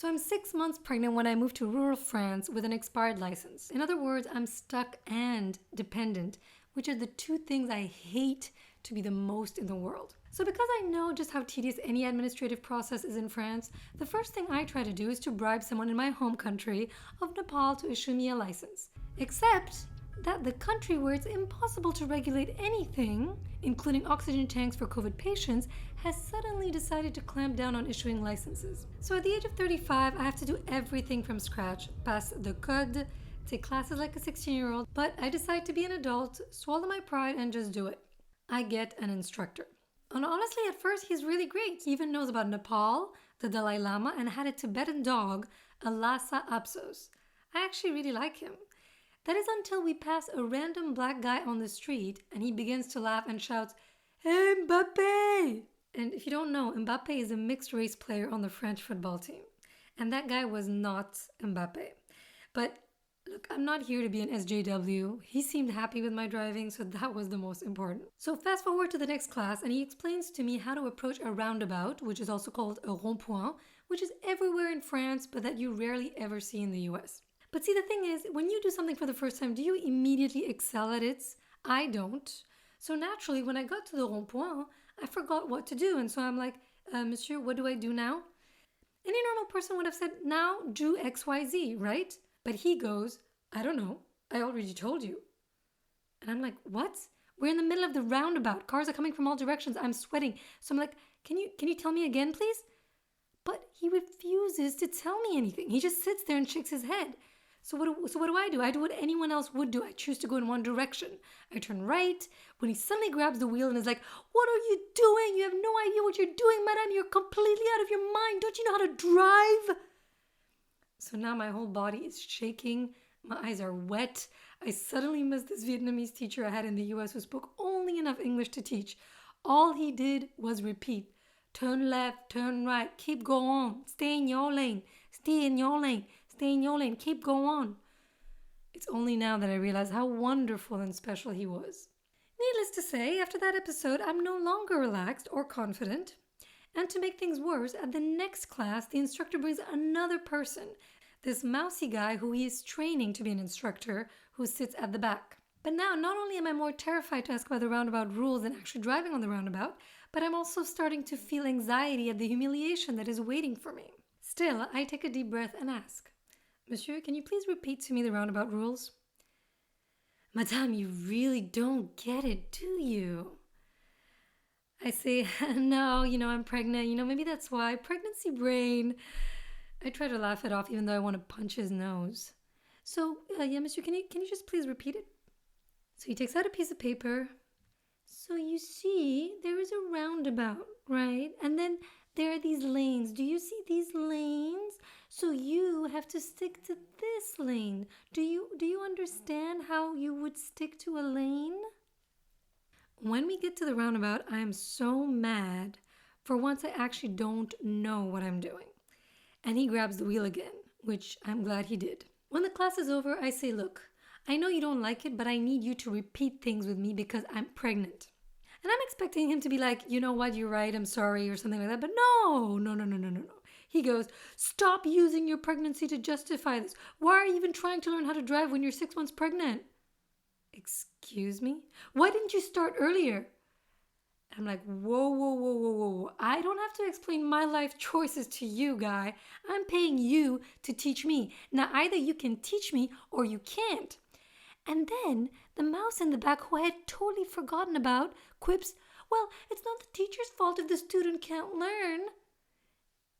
So I'm 6 months pregnant when I moved to rural France with an expired license. In other words, I'm stuck and dependent, which are the two things I hate to be the most in the world. So because I know just how tedious any administrative process is in France, the first thing I try to do is to bribe someone in my home country of Nepal to issue me a license. Except that the country where it's impossible to regulate anything, including oxygen tanks for COVID patients, has suddenly decided to clamp down on issuing licenses. So at the age of 35, I have to do everything from scratch, pass the code, take classes like a 16-year-old, but I decide to be an adult, swallow my pride, and just do it. I get an instructor. And honestly, at first, he's really great. He even knows about Nepal, the Dalai Lama, and had a Tibetan dog, a Lhasa Apsos. I actually really like him. That is until we pass a random black guy on the street and he begins to laugh and shouts, "Hey, Mbappe!" And if you don't know, Mbappe is a mixed race player on the French football team. And that guy was not Mbappe. But look, I'm not here to be an SJW. He seemed happy with my driving, so that was the most important. So fast forward to the next class and he explains to me how to approach a roundabout, which is also called a rond-point, which is everywhere in France, but that you rarely ever see in the US. But see, the thing is, when you do something for the first time, do you immediately excel at it? I don't. So naturally, when I got to the rond-point, I forgot what to do. And so I'm like, Monsieur, what do I do now? Any normal person would have said, now do X, Y, Z, right? But he goes, I don't know. I already told you. And I'm like, what? We're in the middle of the roundabout. Cars are coming from all directions. I'm sweating. So I'm like, can you tell me again, please? But he refuses to tell me anything. He just sits there and shakes his head. So what do? I do what anyone else would do. I choose to go in one direction. I turn right. When he suddenly grabs the wheel and is like, "What are you doing? You have no idea what you're doing, madame. You're completely out of your mind. Don't you know how to drive?" So now my whole body is shaking. My eyes are wet. I suddenly miss this Vietnamese teacher I had in the US who spoke only enough English to teach. All he did was repeat. Turn left, turn right, keep going, stay in your lane, stay in your lane. Stay in your lane, keep going on. It's only now that I realize how wonderful and special he was. Needless to say, after that episode, I'm no longer relaxed or confident. And to make things worse, at the next class, the instructor brings another person, this mousy guy who he is training to be an instructor, who sits at the back. But now, not only am I more terrified to ask about the roundabout rules than actually driving on the roundabout, but I'm also starting to feel anxiety at the humiliation that is waiting for me. Still, I take a deep breath and ask, "Monsieur, can you please repeat to me the roundabout rules?" "Madame, you really don't get it, do you?" I say, "No, I'm pregnant. Maybe that's why. Pregnancy brain." I try to laugh it off even though I want to punch his nose. "So, yeah, monsieur, can you just please repeat it?" So he takes out a piece of paper. "So you see, there is a roundabout, right? And then there are these lanes. Do you see these lanes? So you have to stick to this lane. Do you understand how you would stick to a lane?" When we get to the roundabout, I am so mad. For once, I actually don't know what I'm doing. And he grabs the wheel again, which I'm glad he did. When the class is over, I say, "Look, I know you don't like it, but I need you to repeat things with me because I'm pregnant." And I'm expecting him to be like, "You know what, you're right, I'm sorry," or something like that. But no. He goes, "Stop using your pregnancy to justify this. Why are you even trying to learn how to drive when you're 6 months pregnant?" "Excuse me? Why didn't you start earlier?" I'm like, whoa. I don't have to explain my life choices to you, guy. I'm paying you to teach me. Now, either you can teach me or you can't. And then the mouse in the back, who I had totally forgotten about, quips, "Well, it's not the teacher's fault if the student can't learn."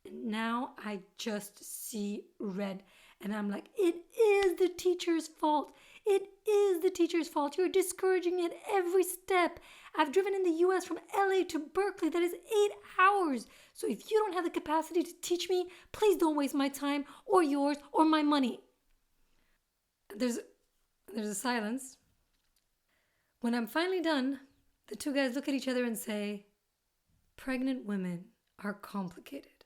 And now I just see red. And I'm like, it is the teacher's fault. It is the teacher's fault. You're discouraging me at every step. I've driven in the US from LA to Berkeley. That is 8 hours. So if you don't have the capacity to teach me, please don't waste my time or yours or my money. There's a silence. When I'm finally done, the two guys look at each other and say, "Pregnant women are complicated."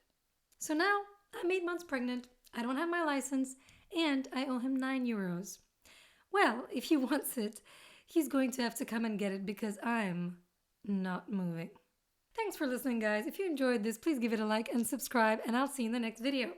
So now I'm 8 months pregnant. I don't have my license and I owe him 9 euros. Well, if he wants it, he's going to have to come and get it because I'm not moving. Thanks for listening, guys. If you enjoyed this, please give it a like and subscribe, and I'll see you in the next video.